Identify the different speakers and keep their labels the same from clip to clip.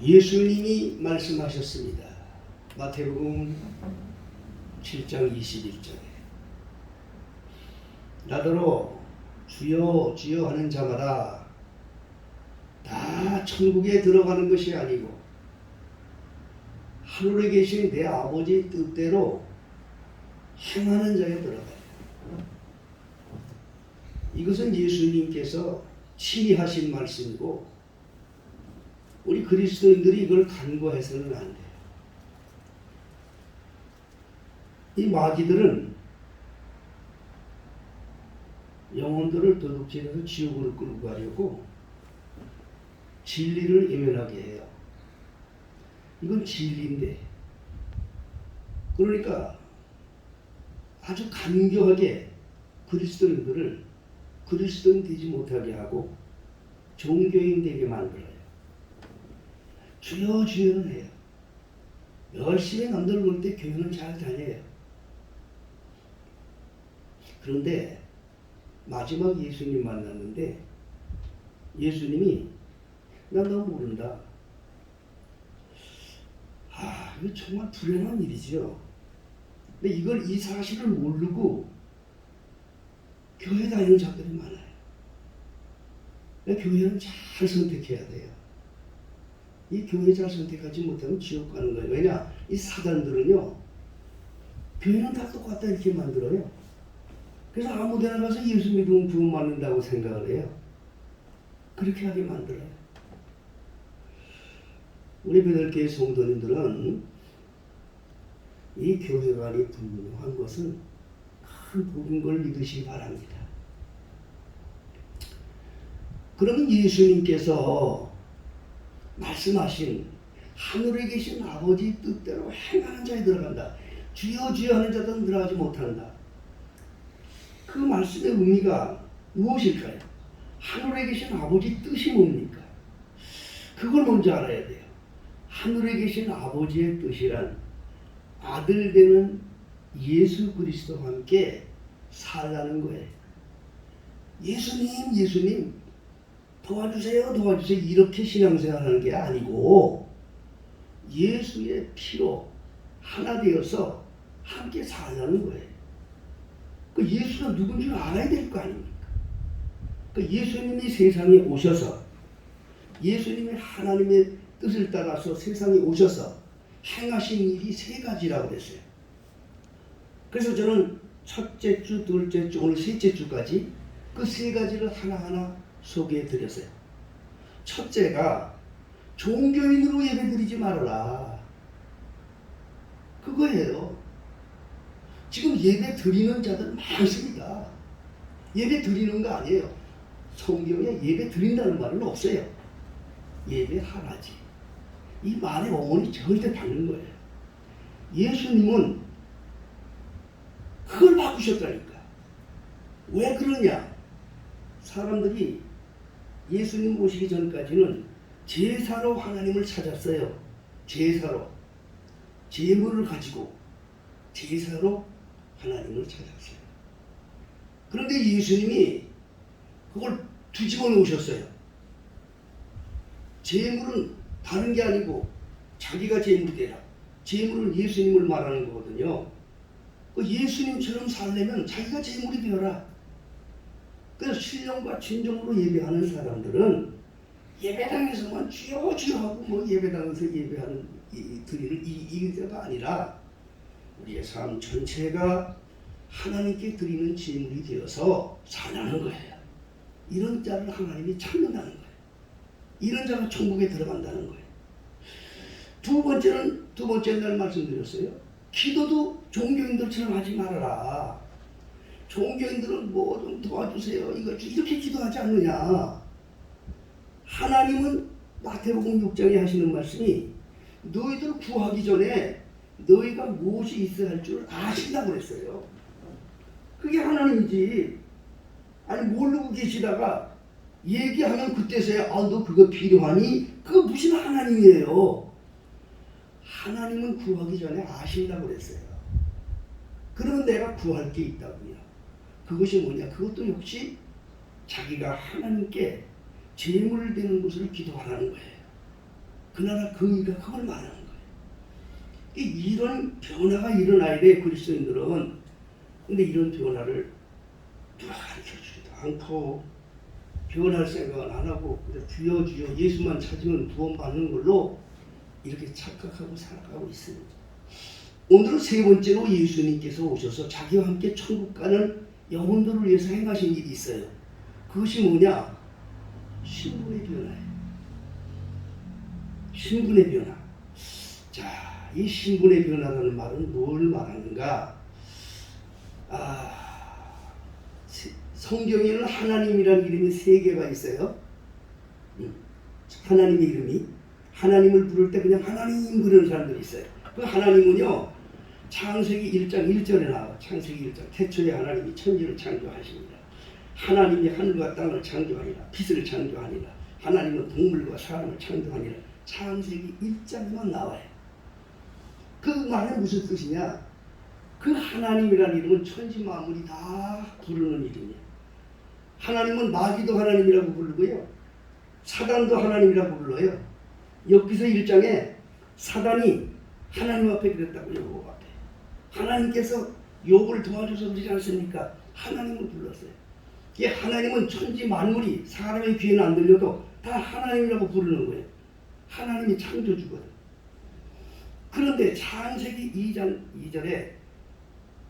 Speaker 1: 예수님이 말씀하셨습니다. 마태복음 7장 21절에 나더러 주여 주여 하는 자마다 다 천국에 들어가는 것이 아니고 하늘에 계신 내 아버지 뜻대로 행하는 자에 들어가요. 이것은 예수님께서 친히 하신 말씀이고 우리 그리스도인들이 이걸 간과해서는 안 돼요. 이 마귀들은 영혼들을 도둑질해서 지옥으로 끌고 가려고 진리를 외면하게 해요. 이건 진리인데, 그러니까 아주 간교하게 그리스도인들을 그리스도인 되지 못하게 하고 종교인 되게 만들어요. 주여 주여는 해요. 열심히 남들 볼 때 교회는 잘 다녀요. 그런데 마지막 예수님 만났는데 예수님이 나 너 모른다. 이거 정말 불행한 일이죠. 근데 이 사실을 모르고 교회 다니는 자들이 많아요. 교회는 잘 선택해야 돼요. 이 교회 잘 선택하지 못하면 지옥 가는 거예요. 왜냐? 이 사단들은요, 교회는 다 똑같다 이렇게 만들어요. 그래서 아무 데나 가서 예수 믿으면 구원받는다고 생각을 해요. 그렇게 하게 만들어요. 우리 베들교회 성도님들은 이 교회관이 분명한 것은 큰 복인 걸 믿으시기 바랍니다. 그러면 예수님께서 말씀하신 하늘에 계신 아버지 뜻대로 행하는 자에 들어간다. 주여 주여 하는 자들은 들어가지 못한다. 그 말씀의 의미가 무엇일까요? 하늘에 계신 아버지 뜻이 뭡니까? 그걸 먼저 알아야 돼요. 하늘에 계신 아버지의 뜻이란 아들 되는 예수 그리스도와 함께 살라는 거예요. 예수님 도와주세요 이렇게 신앙생활하는 게 아니고 예수의 피로 하나 되어서 함께 살라는 거예요. 그 예수가 누군 줄 알아야 될 거 아닙니까? 그 예수님이 세상에 오셔서 예수님이 하나님의 뜻을 따라서 세상에 오셔서 행하신 일이 세 가지라고 그랬어요. 그래서 저는 첫째 주, 둘째 주, 오늘 셋째 주까지 그 세 가지를 하나하나 소개해 드렸어요. 첫째가 종교인으로 예배 드리지 말아라. 그거예요. 지금 예배 드리는 자들 많습니다. 예배 드리는 거 아니에요. 성경에 예배 드린다는 말은 없어요. 예배하라지. 이 말의 어머니 절대 다른 거예요. 예수님은 그걸 바꾸셨다니까. 왜 그러냐? 사람들이 예수님 오시기 전까지는 제사로 하나님을 찾았어요. 제사로. 제물을 가지고 제사로 하나님을 찾았어요. 그런데 예수님이 그걸 뒤집어 놓으셨어요. 제물은 다른 게 아니고 자기가 제물이 되라. 제물은 예수님을 말하는 거거든요. 예수님처럼 살려면 자기가 제물이 되어라. 그래서 신령과 진정으로 예배하는 사람들은 예배당에서만 주여 주여 하고 예배당에서 예배하는 드리는 이가 아니라 우리의 삶 전체가 하나님께 드리는 제물이 되어서 살아가는 거예요. 이런 자를 하나님이 찾는다는 거예요. 이런 자가 천국에 들어간다는 거예요. 두 번째 날 말씀드렸어요. 기도도 종교인들처럼 하지 말아라. 종교인들은 뭐 좀 도와주세요. 이렇게 기도하지 않느냐. 하나님은 마태복음 6장에 하시는 말씀이 너희들 구하기 전에 너희가 무엇이 있어야 할 줄 아신다고 그랬어요. 그게 하나님이지. 아니 모르고 계시다가 얘기하면 그때서야 너 그거 필요하니? 그거 무슨 하나님이에요. 하나님은 구하기 전에 아신다고 그랬어요. 그러면 내가 구할 게 있다고요. 그것이 뭐냐? 그것도 역시 자기가 하나님께 제물 되는 것을 기도하라는 거예요. 그 나라 긍의가 그걸 말하는 거예요. 이런 변화가 일어나야 돼 그리스도인들은. 근데 이런 변화를 누가 가르쳐주지도 않고 변할 생각은 안 하고 주여 주여 예수만 찾으면 구원받는 걸로 이렇게 착각하고 살아가고 있습니다. 오늘은 세 번째로 예수님께서 오셔서 자기와 함께 천국 가는 영혼들을 위해서 행하신 일이 있어요. 그것이 뭐냐? 신분의 변화예요. 신분의 변화. 자, 이 신분의 변화라는 말은 뭘 말하는가? 성경에는 하나님이라는 이름이 3개가 있어요. 하나님의 이름이, 하나님을 부를 때 그냥 하나님 부르는 사람들이 있어요. 그 하나님은요, 창세기 1장 1절에 나와. 창세기 1장 태초에 하나님이 천지를 창조하십니다. 하나님이 하늘과 땅을 창조하니라. 빛을 창조하니라. 하나님은 동물과 사람을 창조하니라. 창세기 1장만 나와요. 그 말은 무슨 뜻이냐? 그 하나님이라는 이름은 천지 만물이 다 부르는 이름이에요. 하나님은 마귀도 하나님이라고 부르고요, 사단도 하나님이라고 불러요. 욥기서 1장에 사단이 하나님 앞에 그랬다고요. 욥 앞에 하나님께서 욥을 도와줘서 그러지 않습니까? 하나님을 불렀어요. 이 하나님은 천지 만물이 사람의 귀에는 안 들려도 다 하나님이라고 부르는 거예요. 하나님이 창조주거든. 그런데 창세기 2장 2절에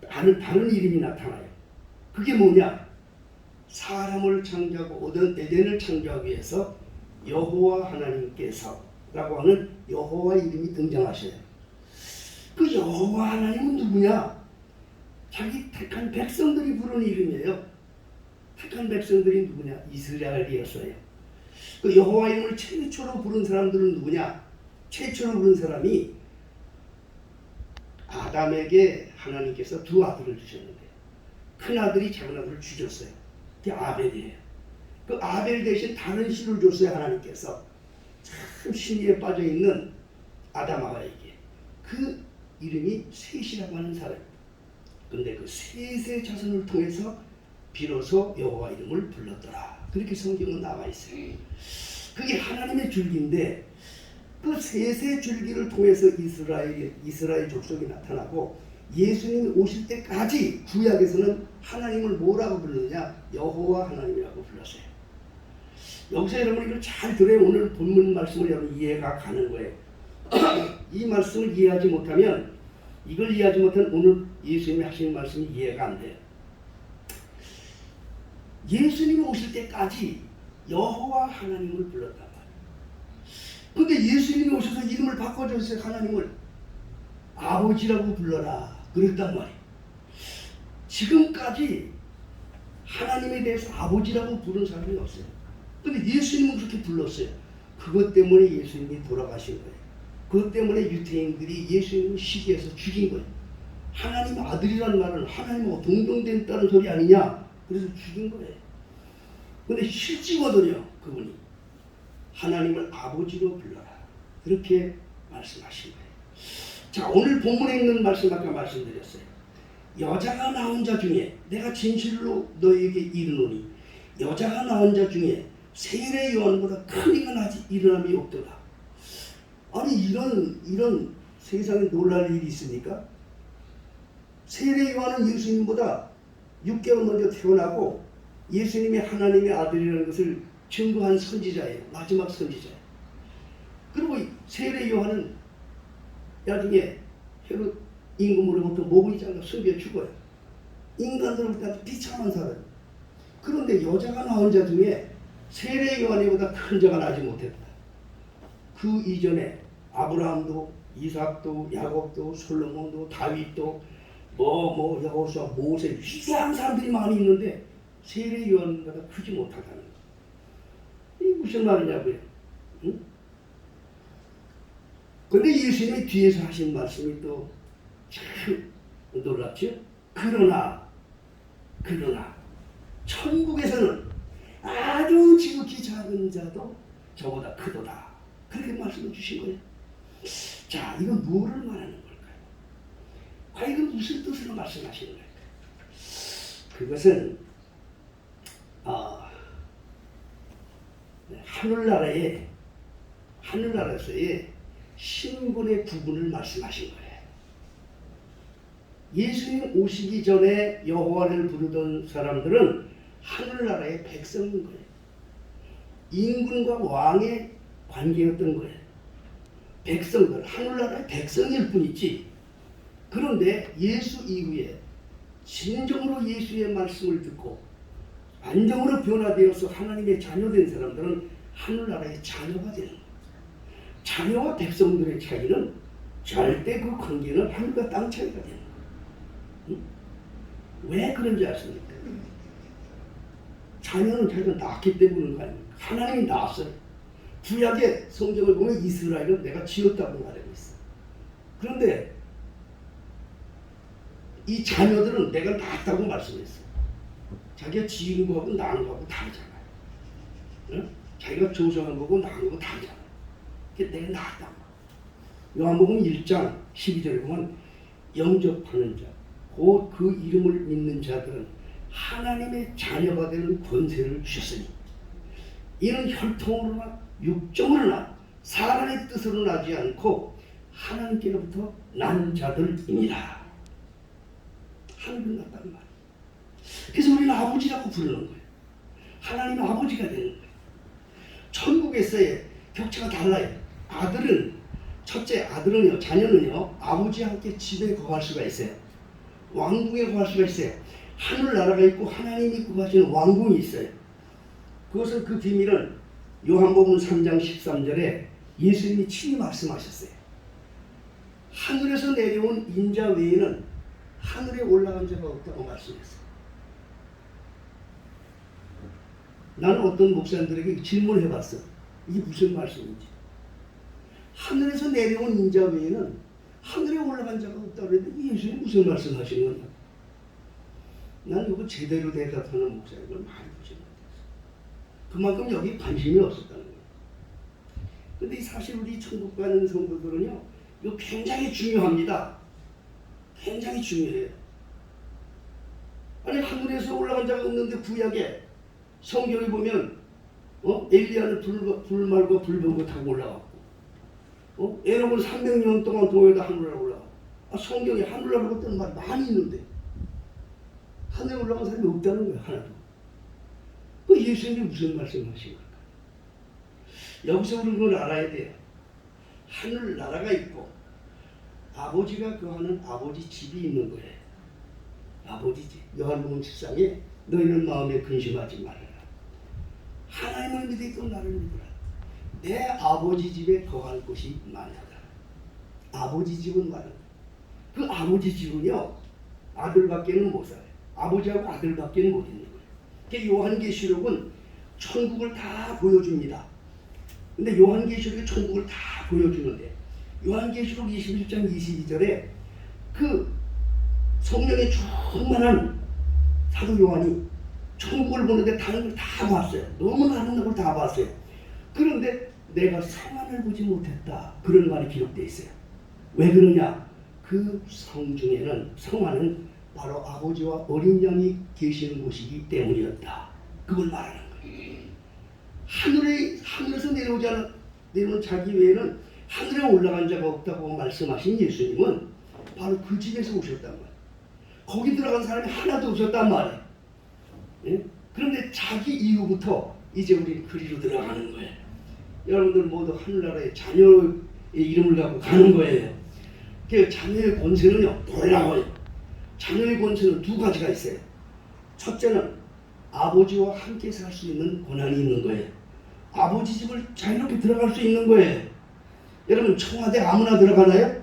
Speaker 1: 다른 이름이 나타나요. 그게 뭐냐? 사람을 창조하고 에덴을 창조하기 위해서 여호와 하나님께서 라고 하는 여호와 이름이 등장하셔요. 그 여호와 하나님은 누구냐? 자기 택한 백성들이 부르는 이름이에요. 택한 백성들이 누구냐? 이스라엘이었어요. 그 여호와 이름을 최초로 부른 사람들은 누구냐? 최초로 부른 사람이 아담에게 하나님께서 2 아들을 주셨는데 큰 아들이 작은 아들을 죽였어요. 그게 아벨이에요. 그 아벨 대신 다른 씨를 줬어요. 하나님께서 참 신의에 빠져있는 아담아가에게. 그 이름이 셋이라고 하는 사람. 근데 그 셋의 자손을 통해서 비로소 여호와 이름을 불렀더라. 그렇게 성경은 나와 있어요. 그게 하나님의 줄기인데 그 셋의 줄기를 통해서 이스라엘 족속이 나타나고 예수님이 오실 때까지 구약에서는 하나님을 뭐라고 부르느냐? 여호와 하나님이라고 불렀어요. 여기서 여러분 이걸 잘 들어야 오늘 본문 말씀을 여러분 이해가 가는 거예요. 이 말씀을 이해하지 못하면, 이걸 이해하지 못하면 오늘 예수님이 하시는 말씀이 이해가 안 돼요. 예수님이 오실 때까지 여호와 하나님을 불렀단 말이에요. 근데 예수님이 오셔서 이름을 바꿔줬어요. 하나님을 아버지라고 불러라 그랬단 말이에요. 지금까지 하나님에 대해서 아버지라고 부른 사람이 없어요. 근데 예수님은 그렇게 불렀어요. 그것 때문에 예수님이 돌아가신 거예요. 그것 때문에 유태인들이 예수님을 시기해서 죽인 거예요. 하나님 아들이라는 말은 하나님하고 동등된다는 소리 아니냐? 그래서 죽인 거예요. 근데 실직거든요. 그분이 하나님을 아버지로 불러라 그렇게 말씀하신 거예요. 자, 오늘 본문에 있는 말씀 아까 말씀드렸어요. 여자가 낳은 자 중에 내가 진실로 너에게 이르노니 여자가 낳은 자 중에 세례 요한보다 큰 이가 일어남이 없더라. 아니 이런 세상에 놀랄 일이 있습니까? 세례 요한은 예수님보다 6개월 먼저 태어나고 예수님이 하나님의 아들이라는 것을 증거한 선지자예요. 마지막 선지자예요. 그리고 세례 요한은 나중에 헤롯 임금으로부터 목이 잘라 숨겨 죽어요. 인간들보다 비참한 사람. 그런데 여자가 낳은 자 중에 세례 요한보다 큰 자가 나지 못했다. 그 이전에 아브라함도 이삭도 야곱도 솔로몬도 다윗도 여호수아 모세 위대한 사람들이 많이 있는데 세례 요한보다 크지 못하다는 거. 이게 무슨 말이냐고요? 응? 근데 예수님이 뒤에서 하신 말씀이 또 참 놀랍죠? 그러나 천국에서는 아주 지극히 작은 자도 저보다 크도다. 그렇게 말씀을 주신 거예요. 자, 이건 뭐를 말하는 걸까요? 과연 이건 무슨 뜻으로 말씀하시는 걸까요? 그것은 하늘나라에서의 신분의 구분을 말씀하신 거예요. 예수님 오시기 전에 여호와를 부르던 사람들은 하늘나라의 백성인 거예요. 임금과 왕의 관계였던 거예요. 백성들, 하늘나라의 백성일 뿐이지. 그런데 예수 이후에 진정으로 예수의 말씀을 듣고 안정으로 변화되어서 하나님의 자녀된 사람들은 하늘나라의 자녀가 되는 거예요. 자녀와 백성들의 차이는 절대 그 관계는 하늘과 땅 차이가 되는 거예요. 응? 왜 그런지 아십니까? 자녀는 자기가 낳기 때문인 거 아닙니까? 하나님이 낳았어요. 구약의 성경을 보면 이스라엘은 내가 지었다고 말하고 있어. 그런데 이 자녀들은 내가 낳았다고 말씀했어. 자기가 지은 거하고 낳은 거하고 다르잖아요. 응? 자기가 조성한 거고 낳은 거고 다르잖아요. 내가 낳았다고. 요한복음 1장 12절에 보면 영접하는 자, 곧 그 이름을 믿는 자들은 하나님의 자녀가 되는 권세를 주셨으니 이는 혈통으로나 육정으로나 사람의 뜻으로 나지 않고 하나님께로부터 난 자들입니다. 하나님은 났단 말이에요. 그래서 우리는 아버지라고 부르는 거예요. 하나님은 아버지가 되는 거예요. 천국에서의 격차가 달라요. 아들은, 첫째 아들은요, 자녀는요, 아버지와 함께 집에 거할 수가 있어요. 왕궁에 거할 수가 있어요. 하늘나라가 있고 하나님이 거하시는 왕궁이 있어요. 그것은 그 비밀은 요한복음 3장 13절에 예수님이 친히 말씀하셨어요. 하늘에서 내려온 인자 외에는 하늘에 올라간 자가 없다고 말씀했어요. 나는 어떤 목사님들에게 질문을 해봤어. 이게 무슨 말씀인지. 하늘에서 내려온 인자 외에는 하늘에 올라간 자가 없다고 그랬는데 예수님이 무슨 말씀하시는 거냐. 나는 이거 제대로 대답하는 목사님을 많이 보지 못했어. 그만큼 여기 관심이 없었다는 거예요. 근데 사실 우리 천국 가는 성도들은요, 이거 굉장히 중요합니다. 굉장히 중요해요. 아니 하늘에서 올라간 자가 없는데 구약에 성경에 보면 엘리야는 불말과 불병거 타고 올라갔고 에녹은 300년 동안 동에다 하늘나라 올라가고 성경에 하늘나라고 뜨는 말이 많이 있는데 하늘에 올라간 사람이 없다는 거예요. 하나도. 그 예수님이 무슨 말씀하신 걸까? 여기서 우리는 그걸 알아야 돼요. 하늘나라가 있고 아버지가 거하는 아버지 집이 있는 거예요. 아버지 집. 요한복음 14장에 너희는 마음에 근심하지 말아라. 하나님을 믿고 나를 믿으라. 내 아버지 집에 거할 곳이 많다. 아버지 집은 많은 거예요. 그 아버지 집은요, 아들밖에는 못 살아요. 아버지하고 아들밖에는 못 있는 거예요. 요한계시록은 천국을 다 보여줍니다. 근데 요한계시록이 천국을 다 보여주는데 요한계시록 21장 22절에 그 성령의 충만한 사도 요한이 천국을 보는데 다른 걸 다 봤어요. 너무 아름다운 걸 다 봤어요. 그런데 내가 성안을 보지 못했다. 그런 말이 기록되어 있어요. 왜 그러냐? 그 성 중에는 성안은 바로 아버지와 어린 양이 계시는 곳이기 때문이었다. 그걸 말하는 거예요. 하늘에서 내려오는 자기 외에는 하늘에 올라간 자가 없다고 말씀하신 예수님은 바로 그 집에서 오셨단 말이에요. 거기 들어간 사람이 하나도 없었단 말이에요. 예? 그런데 자기 이후부터 이제 우리 그리로 들어가는 거예요. 여러분들 모두 하늘나라의 자녀의 이름을 갖고 가는 거예요. 그 자녀의 권세는요, 놀라워요. 자녀의 권세는 두 가지가 있어요. 첫째는 아버지와 함께 살 수 있는 권한이 있는 거예요. 아버지 집을 자유롭게 들어갈 수 있는 거예요. 여러분 청와대 아무나 들어가나요?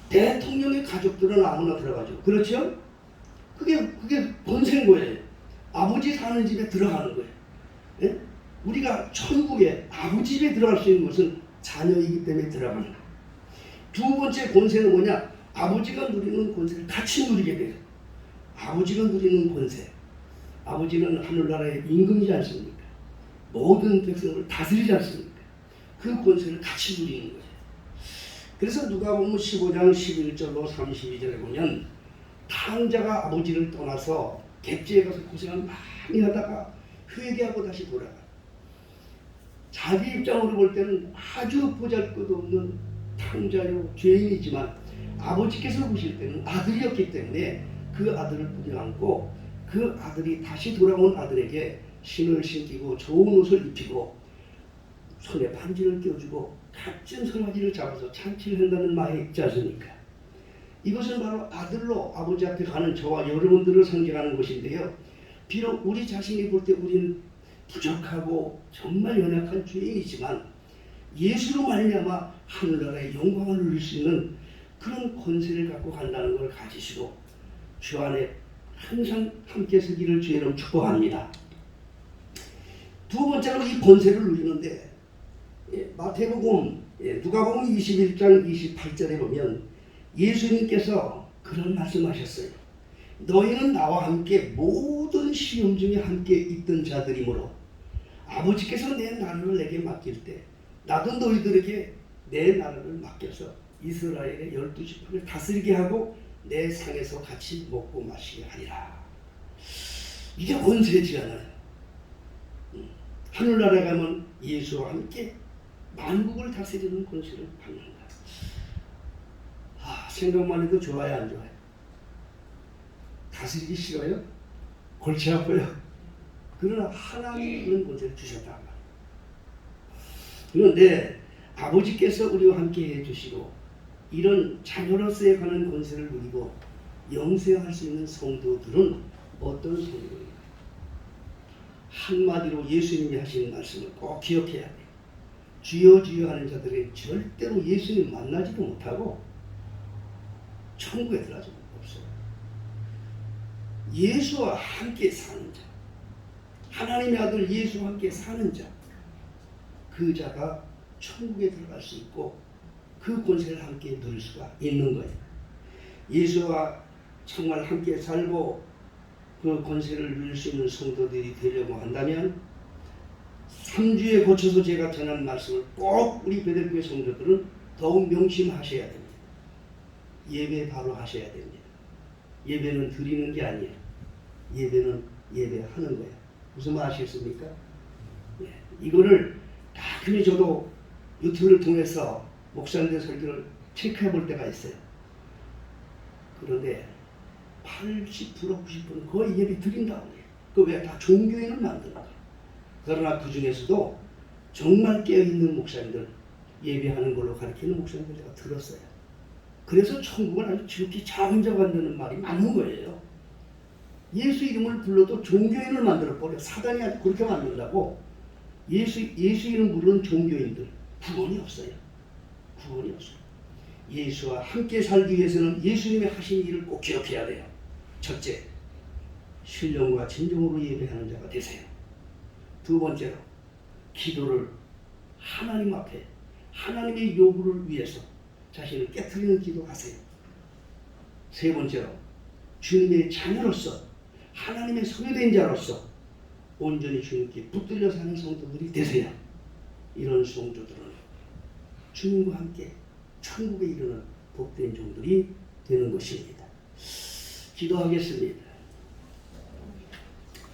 Speaker 1: 대통령의 가족들은 아무나 들어가죠. 그렇죠? 그게 권세인 거예요. 아버지 사는 집에 들어가는 거예요. 예? 우리가 천국에 아버지 집에 들어갈 수 있는 것은 자녀이기 때문에 들어가는 거예요. 두 번째 권세는 뭐냐? 아버지가 누리는 권세를 같이 누리게 돼요. 아버지가 누리는 권세. 아버지는 하늘나라의 임금이지 않습니까? 모든 백성을 다스리지 않습니까? 그 권세를 같이 누리는 거예요. 그래서 누가복음 15장 11절로 32절에 보면 탕자가 아버지를 떠나서 객지에 가서 고생을 많이 하다가 회개하고 다시 돌아가. 자기 입장으로 볼 때는 아주 보잘것없는 탕자요 죄인이지만 아버지께서 보실 때는 아들이었기 때문에 그 아들을 부려안고 그 아들이 다시 돌아온 아들에게 신을 신기고 좋은 옷을 입히고 손에 반지를 껴주고 값진 송아지를 잡아서 잔치를 한다는 말이 있지 않습니까? 이것은 바로 아들로 아버지 앞에 가는 저와 여러분들을 상징하는 것인데요. 비록 우리 자신이 볼 때 우리는 부족하고 정말 연약한 죄인이지만 예수로 말미암아 하늘나라의 영광을 누릴 수 있는 그런 권세를 갖고 간다는 걸 가지시고 주 안에 항상 함께 서기를 주의 이름 축복합니다. 두 번째로 이 권세를 누리는데 마태복음 누가복음 21장 28절에 보면 예수님께서 그런 말씀하셨어요. 너희는 나와 함께 모든 시험 중에 함께 있던 자들이므로 아버지께서 내 나라를 내게 맡길 때 나도 너희들에게 내 나라를 맡겨서 이스라엘의 12지파를 다스리게 하고 내 상에서 같이 먹고 마시게 하리라. 이게 권세지잖아요. 하늘나라에 가면 예수와 함께 만국을 다스리는 권세를 받는다. 생각만 해도 좋아요, 안 좋아요? 다스리기 싫어요? 골치 아파요? 그러나 하나님이 그런 권세를 주셨단 말이에요. 그런데 아버지께서 우리와 함께 해주시고 이런 자녀로서의 가는 권세를 누리고 영생할 수 있는 성도들은 어떤 성도입니까? 한마디로 예수님이 하시는 말씀을 꼭 기억해야 돼요. 주여 주여 하는 자들은 절대로 예수님 만나지도 못하고 천국에 들어가지 없어요. 예수와 함께 사는 자, 하나님의 아들 예수와 함께 사는 자, 그 자가 천국에 들어갈 수 있고 그 권세를 함께 누릴 수가 있는 거예요. 예수와 정말 함께 살고 그 권세를 누릴 수 있는 성도들이 되려고 한다면 3주에 고쳐서 제가 전한 말씀을 꼭 우리 베델교회 성도들은 더욱 명심하셔야 됩니다. 예배 바로 하셔야 됩니다. 예배는 드리는 게 아니에요. 예배는 예배하는 거예요. 무슨 말 아시겠습니까? 이거를 가끔씩 저도 유튜브를 통해서 목사님들 설교를 체크해 볼 때가 있어요. 그런데 80% 90%는 거의 예배 드린다고 해요. 그 왜 다 종교인을 만드는 거예요. 그러나 그 중에서도 정말 깨어있는 목사님들, 예배하는 걸로 가르치는 목사님들 제가 들었어요. 그래서 천국은 아주 지극히 작은 자가 간다는 말이 맞는 거예요. 예수 이름을 불러도 종교인을 만들어버려. 사단이 아주 그렇게 만든다고. 예수 이름 부르는 종교인들 구원이 없어요. 구원이 없어요. 예수와 함께 살기 위해서는 예수님이 하신 일을 꼭 기억해야 돼요. 첫째, 신령과 진정으로 예배하는 자가 되세요. 두 번째로, 기도를 하나님 앞에 하나님의 요구를 위해서 자신을 깨트리는 기도하세요. 세 번째로, 주님의 자녀로서 하나님의 소유된 자로서 온전히 주님께 붙들려 사는 성도들이 되세요. 이런 성도들은 주님과 함께 천국에 이르는 복된 종들이 되는 것입니다. 기도하겠습니다.